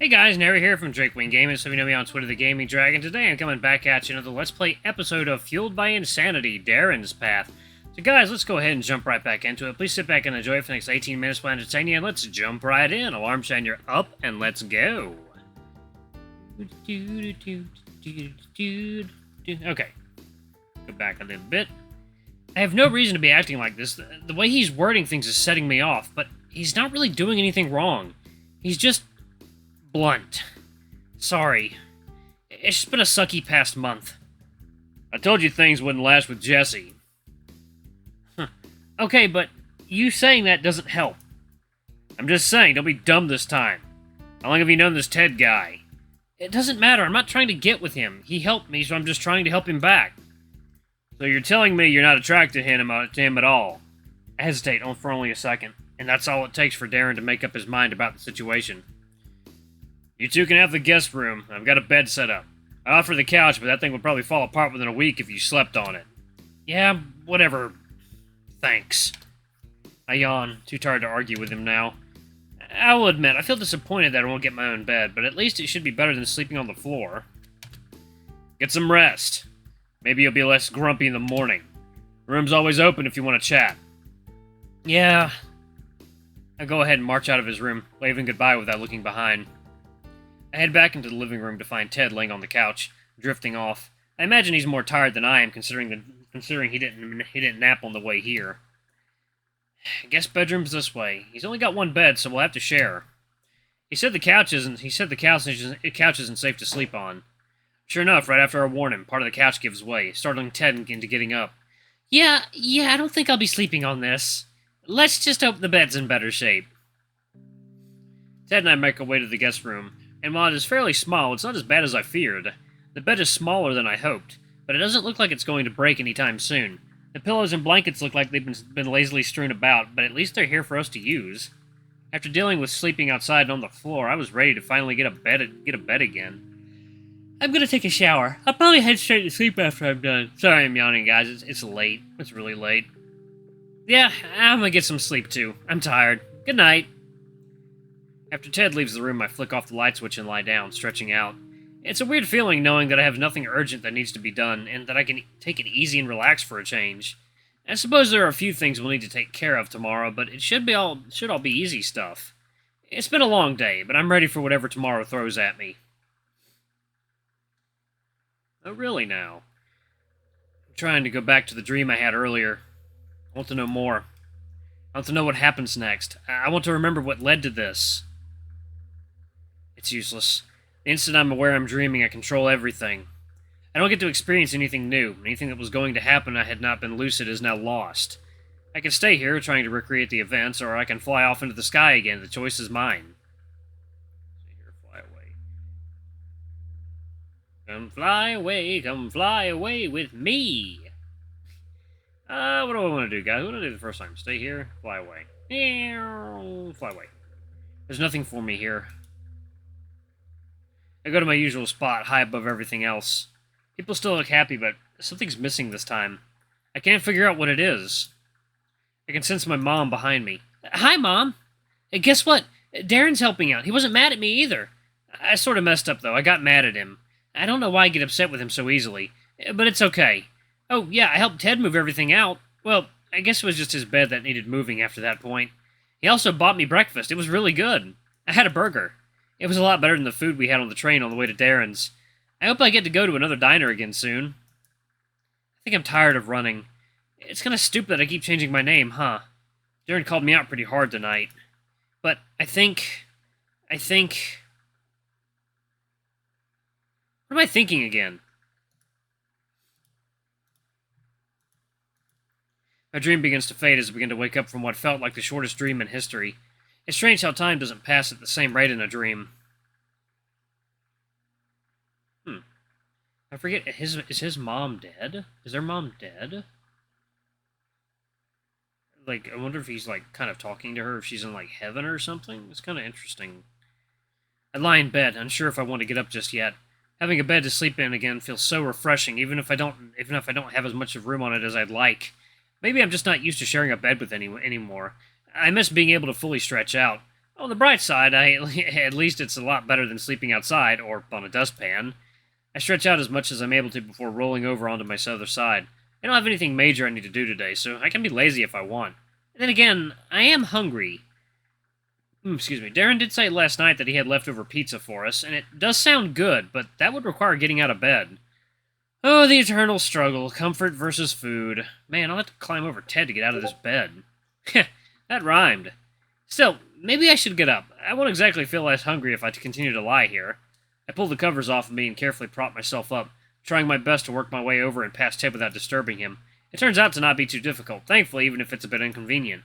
Hey guys, Nary here from Drakewing Gaming, so you know me on Twitter, the Gaming Dragon. Today I'm coming back at you another Let's Play episode of Fueled by Insanity, Daren's Path. So guys, let's go ahead and jump right back into it. Please sit back and enjoy it for the next 18 minutes while I entertain you, and let's jump right in. Alarm shine, you're up, and let's go. Okay. Go back a little bit. I have no reason to be acting like this. The way he's wording things is setting me off, but he's not really doing anything wrong. He's just blunt. Sorry. It's just been a sucky past month. I told you things wouldn't last with Jesse. Huh. Okay, but you saying that doesn't help. I'm just saying, don't be dumb this time. How long have you known this Ted guy? It doesn't matter, I'm not trying to get with him. He helped me, so I'm just trying to help him back. So you're telling me you're not attracted to him at all? I hesitate for only a second, and that's all it takes for Daren to make up his mind about the situation. You two can have the guest room. I've got a bed set up. I offer the couch, but that thing would probably fall apart within a week if you slept on it. Yeah, whatever. Thanks. I yawn, too tired to argue with him now. I will admit, I feel disappointed that I won't get my own bed, but at least it should be better than sleeping on the floor. Get some rest. Maybe you'll be less grumpy in the morning. The room's always open if you want to chat. Yeah. I go ahead and march out of his room, waving goodbye without looking behind. I head back into the living room to find Ted laying on the couch, drifting off. I imagine he's more tired than I am, considering he didn't nap on the way here. I guess bedroom's this way. He's only got one bed, so we'll have to share. He said the couch isn't safe to sleep on. Sure enough, right after I warn him, part of the couch gives way, startling Ted into getting up. Yeah, I don't think I'll be sleeping on this. Let's just hope the bed's in better shape. Ted and I make our way to the guest room, and while it is fairly small, it's not as bad as I feared. The bed is smaller than I hoped, but it doesn't look like it's going to break anytime soon. The pillows and blankets look like they've been lazily strewn about, but at least they're here for us to use. After dealing with sleeping outside and on the floor, I was ready to finally get a bed again. I'm gonna take a shower. I'll probably head straight to sleep after I'm done. Sorry I'm yawning, guys. It's late. It's really late. Yeah, I'm gonna get some sleep too. I'm tired. Good night. After Ted leaves the room, I flick off the light switch and lie down, stretching out. It's a weird feeling knowing that I have nothing urgent that needs to be done, and that I can take it easy and relax for a change. I suppose there are a few things we'll need to take care of tomorrow, but it should all be easy stuff. It's been a long day, but I'm ready for whatever tomorrow throws at me. Oh, really now? I'm trying to go back to the dream I had earlier. I want to know more. I want to know what happens next. I want to remember what led to this. It's useless. The instant I'm aware I'm dreaming, I control everything. I don't get to experience anything new. Anything that was going to happen I had not been lucid is now lost. I can stay here trying to recreate the events, or I can fly off into the sky again. The choice is mine. Stay here, fly away. Come fly away with me. What do I want to do, guys? What do I do the first time? Stay here, fly away. Fly away. There's nothing for me here. I go to my usual spot, high above everything else. People still look happy, but something's missing this time. I can't figure out what it is. I can sense my mom behind me. Hi, Mom! Hey, guess what? Daren's helping out. He wasn't mad at me either. I sort of messed up, though. I got mad at him. I don't know why I get upset with him so easily, but it's okay. Oh, yeah, I helped Ted move everything out. Well, I guess it was just his bed that needed moving after that point. He also bought me breakfast. It was really good. I had a burger. It was a lot better than the food we had on the train on the way to Daren's. I hope I get to go to another diner again soon. I think I'm tired of running. It's kind of stupid that I keep changing my name, huh? Daren called me out pretty hard tonight. But I think... What am I thinking again? My dream begins to fade as I begin to wake up from what felt like the shortest dream in history. It's strange how time doesn't pass at the same rate in a dream. I forget, is his mom dead? Is their mom dead? Like, I wonder if he's, like, kind of talking to her, if she's in, like, heaven or something? It's kind of interesting. I lie in bed, unsure if I want to get up just yet. Having a bed to sleep in again feels so refreshing, even if I don't have as much room on it as I'd like. Maybe I'm just not used to sharing a bed with anyone anymore. I miss being able to fully stretch out. On the bright side, at least it's a lot better than sleeping outside or on a dustpan. I stretch out as much as I'm able to before rolling over onto my other side. I don't have anything major I need to do today, so I can be lazy if I want. And then again, I am hungry. Excuse me. Daren did say last night that he had leftover pizza for us, and it does sound good, but that would require getting out of bed. Oh, the eternal struggle. Comfort versus food. Man, I'll have to climb over Ted to get out of this bed. That rhymed. Still, maybe I should get up. I won't exactly feel less hungry if I continue to lie here. I pull the covers off of me and carefully prop myself up, trying my best to work my way over and past Ted without disturbing him. It turns out to not be too difficult, thankfully, even if it's a bit inconvenient.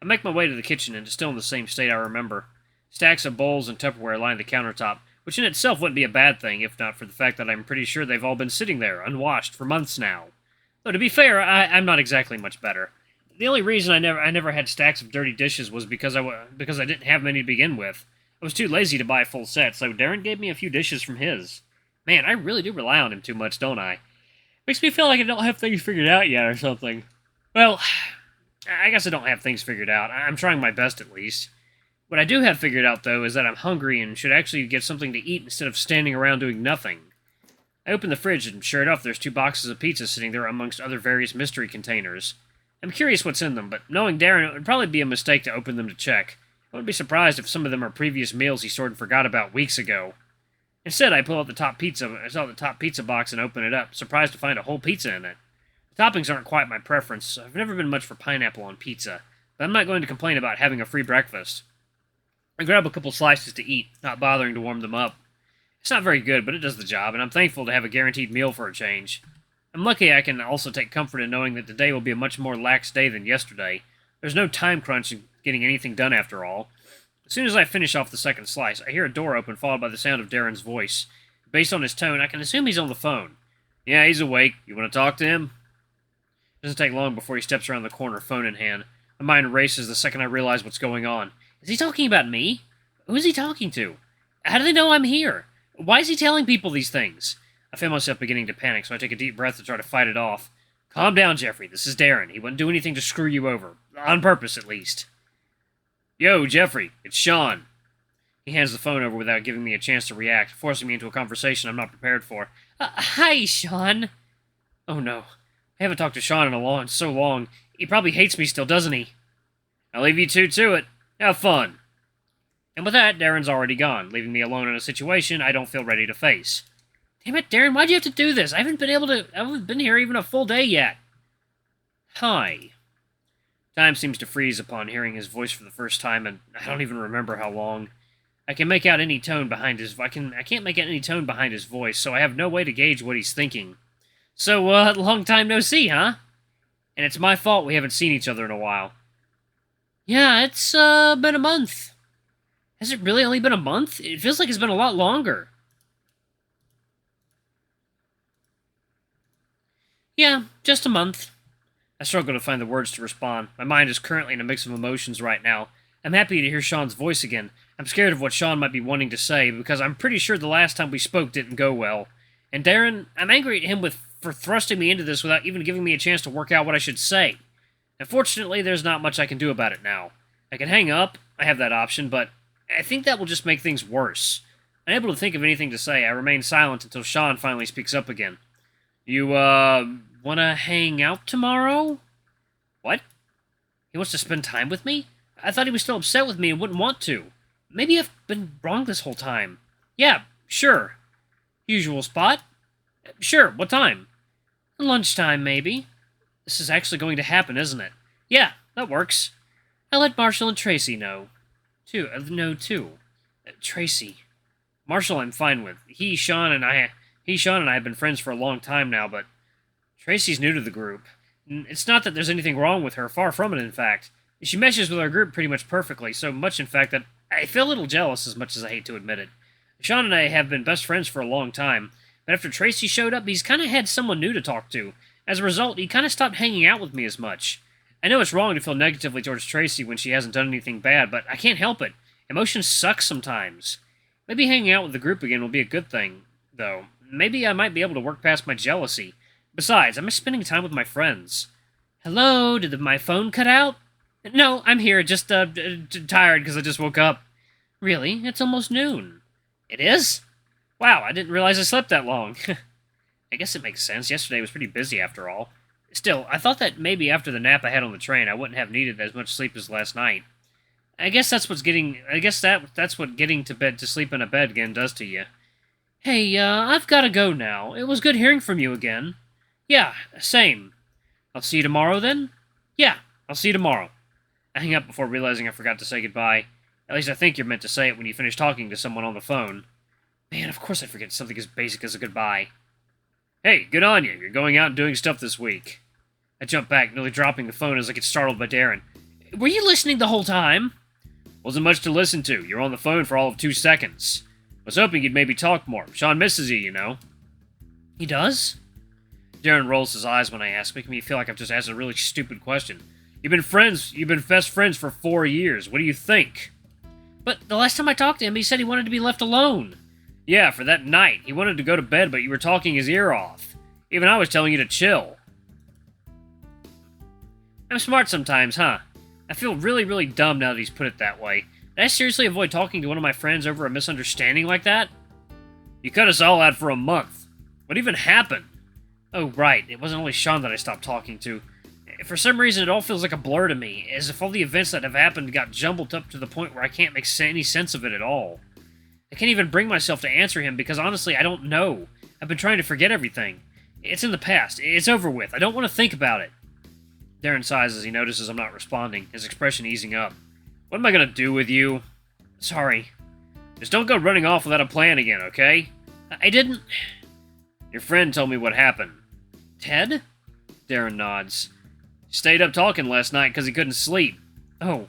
I make my way to the kitchen and it's still in the same state I remember. Stacks of bowls and Tupperware line the countertop, which in itself wouldn't be a bad thing, if not for the fact that I'm pretty sure they've all been sitting there, unwashed, for months now. Though, to be fair, I'm not exactly much better. The only reason I never had stacks of dirty dishes was because I didn't have many to begin with. I was too lazy to buy a full set, so Daren gave me a few dishes from his. Man, I really do rely on him too much, don't I? Makes me feel like I don't have things figured out yet or something. Well, I guess I don't have things figured out. I'm trying my best, at least. What I do have figured out, though, is that I'm hungry and should actually get something to eat instead of standing around doing nothing. I open the fridge, and sure enough, there's 2 boxes of pizza sitting there amongst other various mystery containers. I'm curious what's in them, but knowing Daren, it would probably be a mistake to open them to check. I wouldn't be surprised if some of them are previous meals he stored and forgot about weeks ago. Instead, I pull out the top pizza box and open it up, surprised to find a whole pizza in it. The toppings aren't quite my preference. I've never been much for pineapple on pizza, but I'm not going to complain about having a free breakfast. I grab a couple slices to eat, not bothering to warm them up. It's not very good, but it does the job, and I'm thankful to have a guaranteed meal for a change. I'm lucky I can also take comfort in knowing that today will be a much more lax day than yesterday. There's no time crunch in getting anything done after all. As soon as I finish off the second slice, I hear a door open, followed by the sound of Daren's voice. Based on his tone, I can assume he's on the phone. Yeah, he's awake. You want to talk to him? It doesn't take long before he steps around the corner, phone in hand. My mind races the second I realize what's going on. Is he talking about me? Who is he talking to? How do they know I'm here? Why is he telling people these things? I feel myself beginning to panic, so I take a deep breath to try to fight it off. Calm down, Jeffrey. This is Daren. He wouldn't do anything to screw you over. On purpose, at least. Yo, Jeffrey. It's Sean. He hands the phone over without giving me a chance to react, forcing me into a conversation I'm not prepared for. Hi, Sean. Oh, no. I haven't talked to Sean in so long. He probably hates me still, doesn't he? I'll leave you two to it. Have fun. And with that, Daren's already gone, leaving me alone in a situation I don't feel ready to face. Damn it, Daren, why'd you have to do this? I haven't been here even a full day yet. Hi. Time seems to freeze upon hearing his voice for the first time, and I don't even remember how long. I can't make out any tone behind his voice, so I have no way to gauge what he's thinking. So, long time no see, huh? And it's my fault we haven't seen each other in a while. Yeah, it's, been a month. Has it really only been a month? It feels like it's been a lot longer. Yeah, just a month. I struggle to find the words to respond. My mind is currently in a mix of emotions right now. I'm happy to hear Sean's voice again. I'm scared of what Sean might be wanting to say, because I'm pretty sure the last time we spoke didn't go well. And Daren, I'm angry at him for thrusting me into this without even giving me a chance to work out what I should say. Unfortunately, there's not much I can do about it now. I can hang up, I have that option, but I think that will just make things worse. Unable to think of anything to say, I remain silent until Sean finally speaks up again. You, wanna hang out tomorrow? What? He wants to spend time with me? I thought he was still upset with me and wouldn't want to. Maybe I've been wrong this whole time. Yeah, sure. Usual spot? Sure, what time? Lunchtime, maybe. This is actually going to happen, isn't it? Yeah, that works. I'll let Marshall and Tracy know. Too. Tracy. Marshall I'm fine with. Sean and I have been friends for a long time now, but Tracy's new to the group. It's not that there's anything wrong with her, far from it, in fact. She meshes with our group pretty much perfectly, so much, in fact, that I feel a little jealous, as much as I hate to admit it. Sean and I have been best friends for a long time, but after Tracy showed up, he's kind of had someone new to talk to. As a result, he kind of stopped hanging out with me as much. I know it's wrong to feel negatively towards Tracy when she hasn't done anything bad, but I can't help it. Emotions suck sometimes. Maybe hanging out with the group again will be a good thing, though. Maybe I might be able to work past my jealousy. Besides, I miss spending time with my friends. Hello, did my phone cut out? No, I'm here, just, tired because I just woke up. Really? It's almost noon. It is? Wow, I didn't realize I slept that long. I guess it makes sense. Yesterday was pretty busy after all. Still, I thought that maybe after the nap I had on the train, I wouldn't have needed as much sleep as last night. I guess that's what getting to sleep in a bed again does to you. Hey, I've gotta go now. It was good hearing from you again. Yeah, same. I'll see you tomorrow then? Yeah, I'll see you tomorrow. I hang up before realizing I forgot to say goodbye. At least I think you're meant to say it when you finish talking to someone on the phone. Man, of course I forget something as basic as a goodbye. Hey, good on you. You're going out and doing stuff this week. I jump back, nearly dropping the phone as I get startled by Daren. Were you listening the whole time? Wasn't much to listen to. You're on the phone for all of 2 seconds. Was hoping you'd maybe talk more. Sean misses you, you know. He does? Daren rolls his eyes when I ask, making me feel like I've just asked a really stupid question. You've been best friends for 4 years. What do you think? But the last time I talked to him, he said he wanted to be left alone. Yeah, for that night. He wanted to go to bed, but you were talking his ear off. Even I was telling you to chill. I'm smart sometimes, huh? I feel really, really dumb now that he's put it that way. Did I seriously avoid talking to one of my friends over a misunderstanding like that? You cut us all out for a month. What even happened? Oh, right. It wasn't only Sean that I stopped talking to. For some reason, it all feels like a blur to me, as if all the events that have happened got jumbled up to the point where I can't make any sense of it at all. I can't even bring myself to answer him because honestly, I don't know. I've been trying to forget everything. It's in the past. It's over with. I don't want to think about it. Daren sighs as he notices I'm not responding, his expression easing up. What am I going to do with you? Sorry. Just don't go running off without a plan again, okay? I didn't... Your friend told me what happened. Ted? Daren nods. He stayed up talking last night because he couldn't sleep. Oh.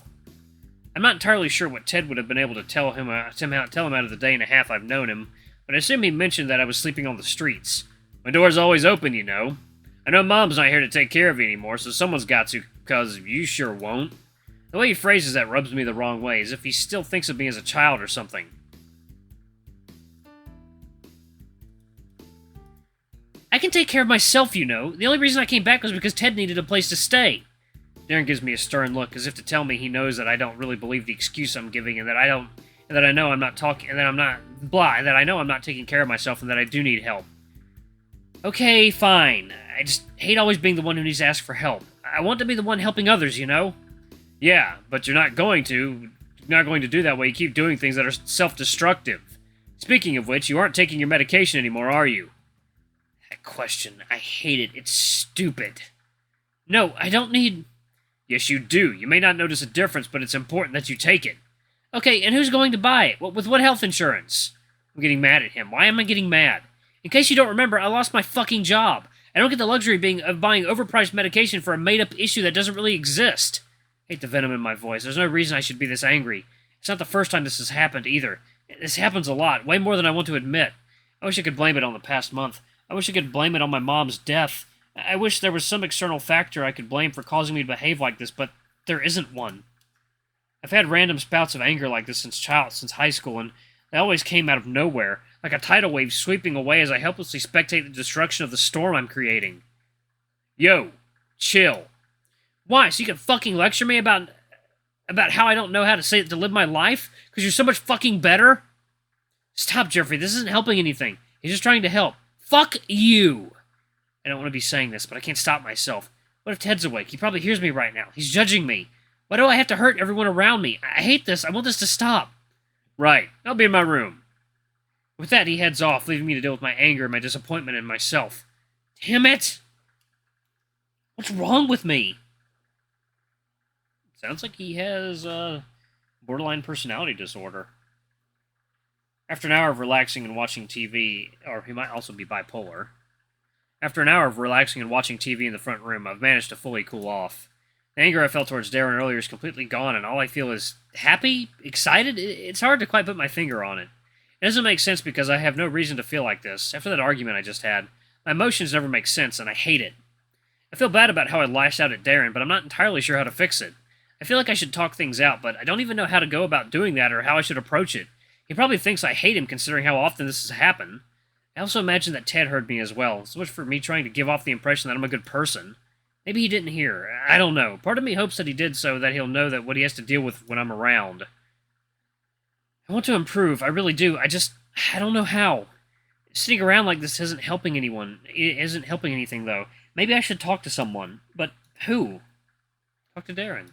I'm not entirely sure what Ted would have been able to tell him out of the day and a half I've known him, but I assume he mentioned that I was sleeping on the streets. My door's always open, you know. I know Mom's not here to take care of you anymore, so someone's got to, cause you sure won't. The way he phrases that rubs me the wrong way, as if he still thinks of me as a child or something. I can take care of myself, you know. The only reason I came back was because Ted needed a place to stay. Daren gives me a stern look, as if to tell me he knows that I don't really believe the excuse I'm giving, and that I know I'm not taking care of myself, and that I do need help. Okay, fine. I just hate always being the one who needs to ask for help. I want to be the one helping others, you know? Yeah, but you're not going to do that while you keep doing things that are self-destructive. Speaking of which, you aren't taking your medication anymore, are you? That question, I hate it. It's stupid. No, I don't need... Yes, you do. You may not notice a difference, but it's important that you take it. Okay, and who's going to buy it? With what health insurance? I'm getting mad at him. Why am I getting mad? In case you don't remember, I lost my fucking job. I don't get the luxury of buying overpriced medication for a made-up issue that doesn't really exist. I hate the venom in my voice. There's no reason I should be this angry. It's not the first time this has happened, either. This happens a lot, way more than I want to admit. I wish I could blame it on the past month. I wish I could blame it on my mom's death. I wish there was some external factor I could blame for causing me to behave like this, but there isn't one. I've had random spouts of anger like this since high school, and they always came out of nowhere, like a tidal wave sweeping away as I helplessly spectate the destruction of the storm I'm creating. Yo, chill. Why, so you can fucking lecture me about how I don't know how to live my life? Because you're so much fucking better? Stop, Jeffrey, this isn't helping anything. He's just trying to help. Fuck you! I don't want to be saying this, but I can't stop myself. What if Ted's awake? He probably hears me right now. He's judging me. Why do I have to hurt everyone around me? I hate this. I want this to stop. Right. I'll be in my room. With that, he heads off, leaving me to deal with my anger and my disappointment in myself. Damn it! What's wrong with me? Sounds like he has, borderline personality disorder. After an hour of relaxing and watching TV, or he might also be bipolar. After an hour of relaxing and watching TV in the front room, I've managed to fully cool off. The anger I felt towards Daren earlier is completely gone, and all I feel is happy, excited. It's hard to quite put my finger on it. It doesn't make sense because I have no reason to feel like this. After that argument I just had, my emotions never make sense, and I hate it. I feel bad about how I lashed out at Daren, but I'm not entirely sure how to fix it. I feel like I should talk things out, but I don't even know how to go about doing that or how I should approach it. He probably thinks I hate him considering how often this has happened. I also imagine that Ted heard me as well, so much for me trying to give off the impression that I'm a good person. Maybe he didn't hear. I don't know. Part of me hopes that he did so that he'll know that what he has to deal with when I'm around. I want to improve. I really do. I don't know how. Sitting around like this isn't helping anyone. It isn't helping anything, though. Maybe I should talk to someone. But who? Talk to Daren.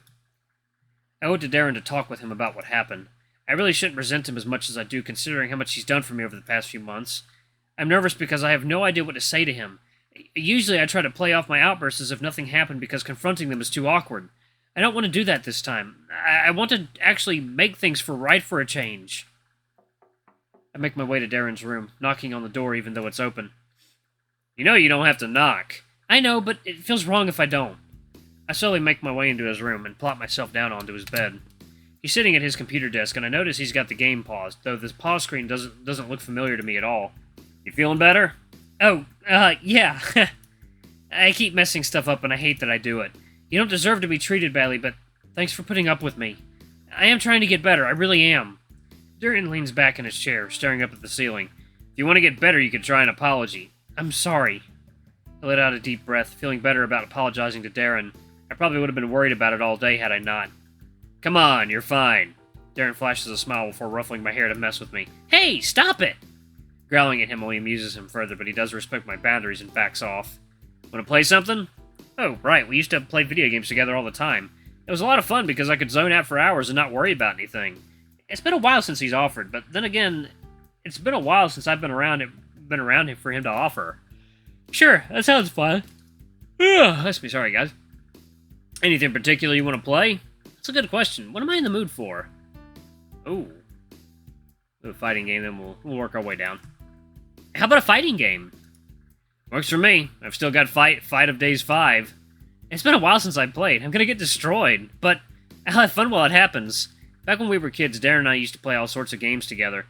I owe it to Daren to talk with him about what happened. I really shouldn't resent him as much as I do, considering how much he's done for me over the past few months. I'm nervous because I have no idea what to say to him. Usually I try to play off my outbursts as if nothing happened because confronting them is too awkward. I don't want to do that this time. I want to actually make things right for a change. I make my way to Daren's room, knocking on the door even though it's open. You know you don't have to knock. I know, but it feels wrong if I don't. I slowly make my way into his room and plop myself down onto his bed. He's sitting at his computer desk, and I notice he's got the game paused, though this pause screen doesn't look familiar to me at all. You feeling better? Oh, yeah. I keep messing stuff up, and I hate that I do it. You don't deserve to be treated badly, but thanks for putting up with me. I am trying to get better, I really am. Daren leans back in his chair, staring up at the ceiling. If you want to get better, you could try an apology. I'm sorry. I let out a deep breath, feeling better about apologizing to Daren. I probably would have been worried about it all day had I not. Come on, you're fine. Daren flashes a smile before ruffling my hair to mess with me. Hey, stop it! Growling at him only amuses him further, but he does respect my boundaries and backs off. Want to play something? Oh, right, we used to play video games together all the time. It was a lot of fun because I could zone out for hours and not worry about anything. It's been a while since he's offered, but then again, it's been a while since I've been around him for him to offer. Sure, that sounds fun. Let's be sorry, guys. Anything in particular you want to play? That's a good question. What am I in the mood for? Oh. A fighting game, then we'll work our way down. How about a fighting game? Works for me. I've still got Fight of Days 5. It's been a while since I played. I'm gonna get destroyed, but I'll have fun while it happens. Back when we were kids, Daren and I used to play all sorts of games together.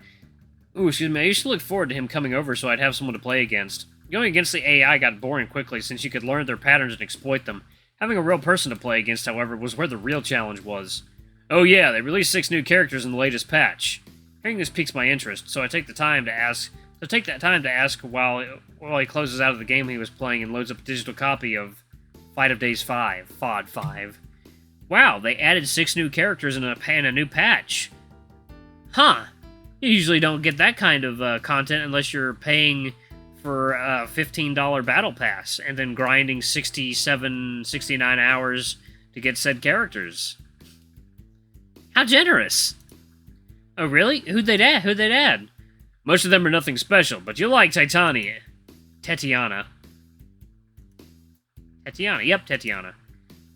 Ooh, excuse me, I used to look forward to him coming over so I'd have someone to play against. Going against the AI got boring quickly since you could learn their patterns and exploit them. Having a real person to play against, however, was where the real challenge was. Oh yeah, they released 6 new characters in the latest patch. Hearing this piques my interest, so I take that time to ask while he closes out of the game he was playing and loads up a digital copy of Fight of Days 5, FOD 5. Wow, they added 6 new characters in a new patch. Huh. You usually don't get that kind of content unless you're paying for a $15 battle pass and then grinding 69 hours to get said characters. How generous. Oh, really? Who'd they add? Most of them are nothing special, but you'll like Tatiana. Tatiana. Yep, Tatiana.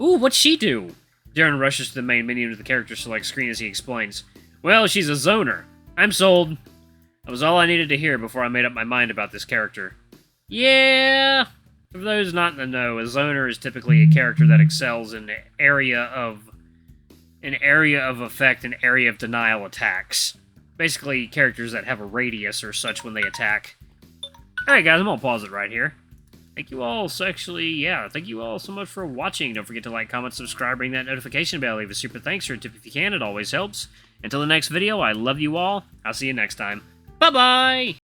Ooh, what'd she do? Daren rushes to the main menu of the character select screen as he explains. Well, she's a zoner. I'm sold. That was all I needed to hear before I made up my mind about this character. Yeah. For those not in the know, a zoner is typically a character that excels in area of effect and area of denial attacks. Basically, characters that have a radius or such when they attack. Alright guys, I'm gonna pause it right here. Thank you all thank you all so much for watching. Don't forget to like, comment, subscribe, ring that notification bell, leave a super thanks or a tip if you can, it always helps. Until the next video, I love you all. I'll see you next time. Bye-bye!